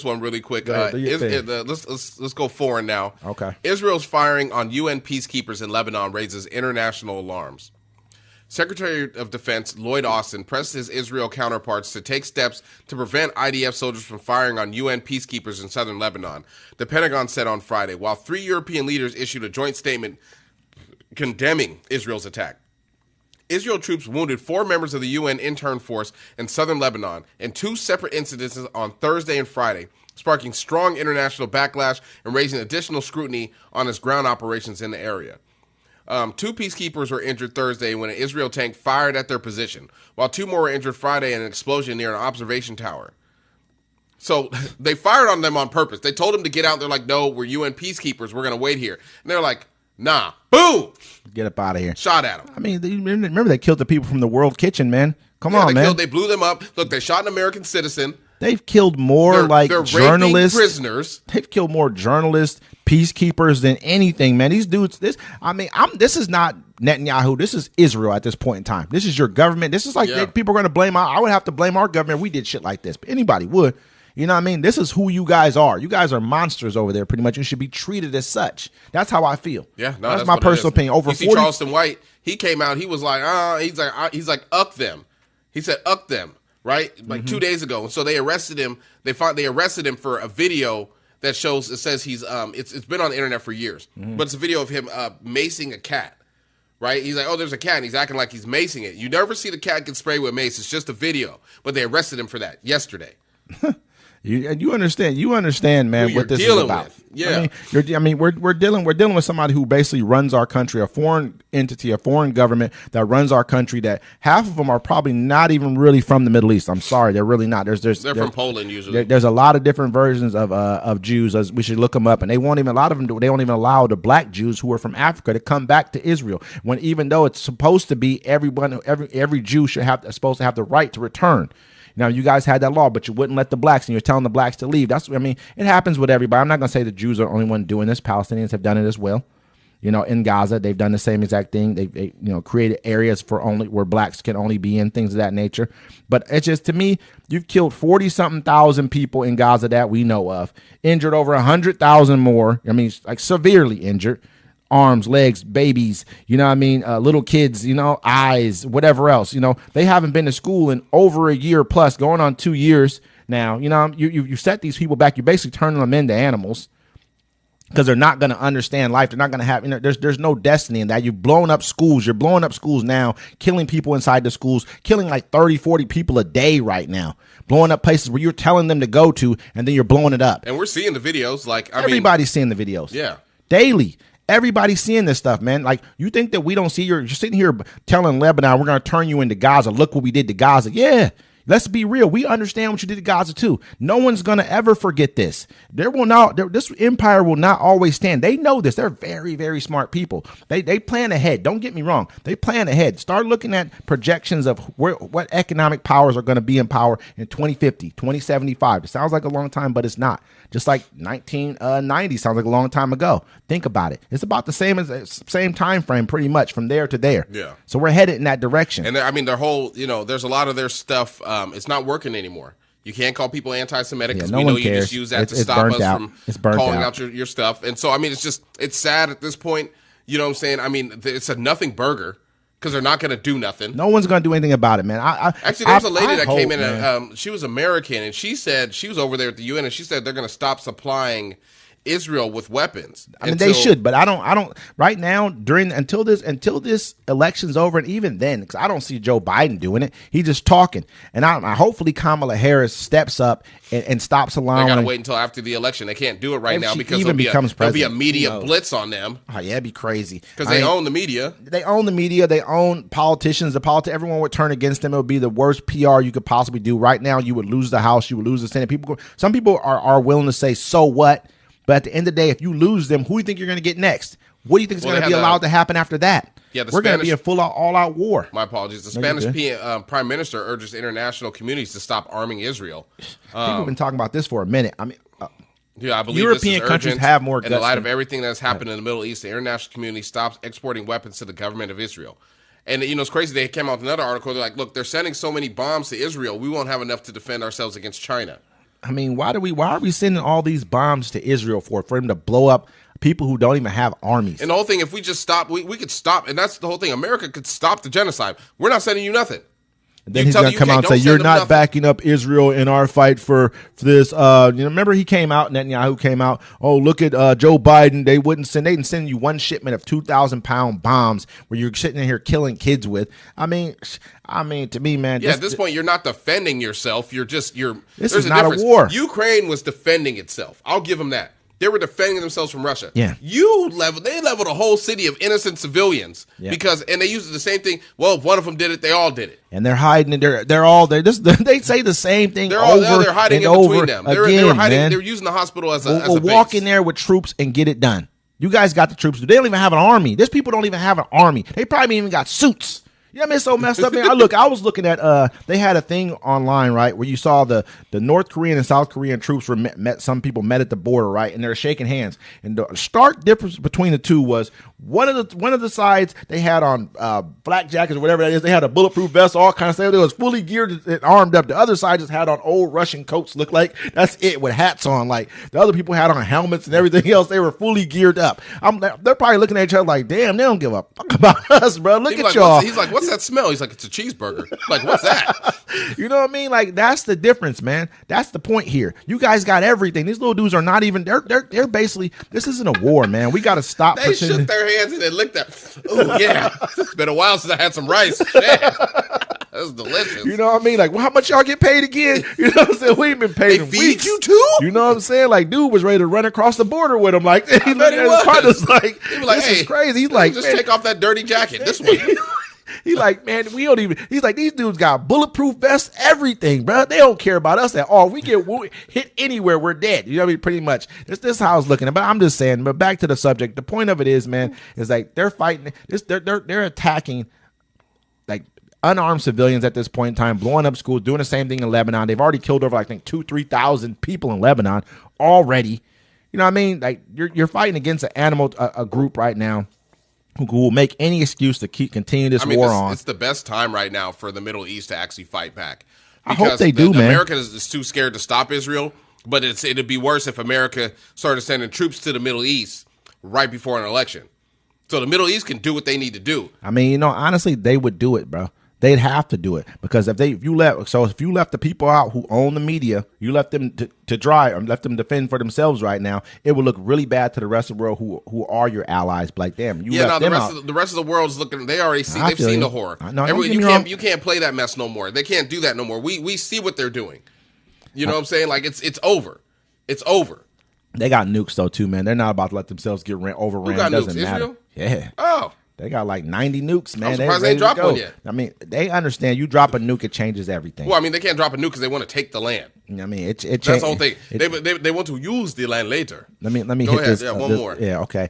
one really quick. Let's go foreign now. Okay. Israel's firing on UN peacekeepers in Lebanon raises international alarms. Secretary of Defense Lloyd Austin pressed his Israel counterparts to take steps to prevent IDF soldiers from firing on UN peacekeepers in southern Lebanon, the Pentagon said on Friday, while 3 European leaders issued a joint statement condemning Israel's attack. Israel troops wounded 4 members of the UN intern force in southern Lebanon in 2 separate incidents on Thursday and Friday, sparking strong international backlash and raising additional scrutiny on its ground operations in the area. 2 peacekeepers were injured Thursday when an Israel tank fired at their position, while 2 more were injured Friday in an explosion near an observation tower. So they fired on them on purpose. They told them to get out. They're like, no, we're UN peacekeepers. We're going to wait here. And they're like, nah. Boom! Get up out of here. Shot at them. I mean, remember they killed the people from the World Kitchen, man. Come on, man. They blew them up. Look, they shot an American citizen. They've killed more they're journalists, prisoners. They've killed more journalists, peacekeepers than anything, man. These dudes, this is not Netanyahu. This is Israel at this point in time. This is your government. This is like people are going to blame. I would have to blame our government if we did shit like this. But anybody would. You know what I mean? This is who you guys are. You guys are monsters over there, pretty much. You should be treated as such. That's how I feel. Yeah, no, that's my personal opinion. Over 40. Charleston White, he came out. He was like, he's like, uck them. He said, uck them. Right, like 2 days ago, and so they arrested him. They arrested him for a video that shows. It says he's it's been on the internet for years, but it's a video of him macing a cat. Right, he's like, oh, there's a cat, and he's acting like he's macing it. You never see the cat get sprayed with mace. It's just a video, but they arrested him for that yesterday. You understand, man, what this is about. With. Yeah, we're dealing with somebody who basically runs our country, a foreign entity, a foreign government that runs our country. That half of them are probably not even really from the Middle East. I'm sorry, they're really not. They're from Poland usually. There's a lot of different versions of Jews. As we should look them up, and they won't even. A lot of them they won't even allow the black Jews who are from Africa to come back to Israel. When even though it's supposed to be every Jew supposed to have the right to return. Now, you guys had that law, but you wouldn't let the blacks, and you're telling the blacks to leave. It happens with everybody. I'm not going to say the Jews are the only one doing this. Palestinians have done it as well. In Gaza, they've done the same exact thing. They created areas for only where blacks can only be in, things of that nature. But it's just, to me, you've killed 40-something thousand people in Gaza that we know of, injured over 100,000 more. Like severely injured. Arms, legs, babies, little kids, eyes, whatever else. They haven't been to school in over a year plus, going on 2 years now. You set these people back. You're basically turning them into animals because they're not going to understand life. They're not going to have, there's no destiny in that. You've blown up schools. You're blowing up schools now, killing people inside the schools, killing like 30, 40 people a day right now, blowing up places where you're telling them to go to, and then you're blowing it up. And we're seeing the videos. Everybody's seeing the videos. Yeah. Daily. Everybody's seeing this stuff, man. Like, you think that we don't see you're sitting here telling Lebanon, we're going to turn you into Gaza. Look what we did to Gaza. Yeah, let's be real. We understand what you did to Gaza, too. No one's going to ever forget this. This empire will not always stand. They know this. They're very, very smart people. They plan ahead. Don't get me wrong. They plan ahead. Start looking at projections of what economic powers are going to be in power in 2050, 2075. It sounds like a long time, but it's not. Just like 1990 sounds like a long time ago. Think about it. It's about the same time frame, pretty much, from there to there. Yeah. So we're headed in that direction. And their whole, there's a lot of their stuff. It's not working anymore. You can't call people anti-Semitic because we know you just use that to stop us from calling out your stuff. And so, it's sad at this point. You know what I'm saying? It's a nothing burger. Because they're not going to do nothing. No one's going to do anything about it, man. Actually, there was a lady that came in. She was American, and she said she was over there at the UN, and she said they're going to stop supplying Israel with weapons. They should, but I don't. Right now, until this election's over, and even then, because I don't see Joe Biden doing it. He's just talking, and I hopefully Kamala Harris steps up and stops allowing. They got to wait until after the election. They can't do it right now because there'll be a media blitz on them. Oh yeah, it'd be crazy because they own the media. They own the media. They own politicians. Everyone would turn against them. It would be the worst PR you could possibly do. Right now, you would lose the House. You would lose the Senate. Some people are willing to say, so what? But at the end of the day, if you lose them, who do you think you're going to get next? What do you think is going to be allowed to happen after that? Yeah, we're going to be a full all-out war. My apologies. The Spanish Prime Minister urges international communities to stop arming Israel. People have been talking about this for a minute. I believe European countries have more guts. In light of everything that's happened in the Middle East, the international community stops exporting weapons to the government of Israel. And, it's crazy. They came out with another article. They're like, look, they're sending so many bombs to Israel, we won't have enough to defend ourselves against China. I mean, why are we sending all these bombs to Israel for him to blow up people who don't even have armies? And the whole thing, if we just stop, we could stop, and that's the whole thing. America could stop the genocide. We're not sending you nothing. And then he's going to come out and say, you're not backing up Israel in our fight for this. Remember he came out, Netanyahu came out, oh, look at Joe Biden. They didn't send you one shipment of 2,000-pound bombs where you're sitting in here killing kids with. I mean, to me, man. Yeah, at this point, you're not defending yourself. This is not a war. Ukraine was defending itself. I'll give them that. They were defending themselves from Russia. Yeah. They leveled a whole city of innocent civilians and they used the same thing. Well, if one of them did it, they all did it. And they're hiding and they say the same thing they're hiding in between them. They're using the hospital as a base. Walk in there with troops and get it done. You guys got the troops. They don't even have an army. These people don't even have an army. They probably even got suits. You know what I mean? It's so messed up, man. I was looking at they had a thing online, right, where you saw the North Korean and South Korean troops were some people met at the border, right, and they're shaking hands. And the stark difference between the two was one of the sides they had on flak jackets or whatever that is. They had a bulletproof vest, all kind of stuff. They was fully geared and armed up. The other side just had on old Russian coats, look like that's it, with hats on. Like the other people had on helmets and everything else. They were fully geared up. They're probably looking at each other like, damn, they don't give a fuck about us, bro. Look at y'all. He's like, what's that smell? He's like, it's a cheeseburger. Like, what's that? You know what I mean? Like, that's the difference, man. That's the point here. You guys got everything. These little dudes are not even. They're basically. This isn't a war, man. We got to stop. They shook their hands and they licked that. Oh yeah, it's been a while since I had some rice. Shit. That's delicious. You know what I mean? Like, well, how much y'all get paid again? You know what I'm saying? We ain't been paid. They feed you too. You know what I'm saying? Like, dude was ready to run across the border with him. Like, he looked at his partner's like, this is crazy. He's like, just take off that dirty jacket. This one. He's like, man, we don't even. He's like, these dudes got bulletproof vests, everything, bro. They don't care about us at all. We get hit anywhere, we're dead. You know what I mean? Pretty much. This how I was looking at. But I'm just saying. But back to the subject. The point of it is, man, is like they're fighting. They're attacking like unarmed civilians at this point in time, blowing up schools, doing the same thing in Lebanon. They've already killed over, I think, 2,000-3,000 people in Lebanon already. You know what I mean? Like you're fighting against a group right now who will make any excuse to continue this war on. It's the best time right now for the Middle East to actually fight back. I hope they do, man. America is too scared to stop Israel, but it'd be worse if America started sending troops to the Middle East right before an election. So the Middle East can do what they need to do. I mean, honestly, they would do it, bro. They'd have to do it because if you left the people out who own the media, you left them to dry or left them defend for themselves right now, it would look really bad to the rest of the world who are your allies. But like, damn, the rest of the world's looking. They already see. They've seen the horror. You can't play that mess no more. They can't do that no more. We see what they're doing. You know what I'm saying? Like it's over. It's over. They got nukes though too, man. They're not about to let themselves get overran. Who got Doesn't nukes? matter. Israel? Yeah. Oh. They got like 90 nukes, man. I'm surprised they ain't dropped one yet. I mean, they understand you drop a nuke, it changes everything. Well, I mean, they can't drop a nuke because they want to take the land. I mean, that's the whole thing. They want to use the land later. Let me Go hit ahead. this. Yeah, one more. Yeah, okay.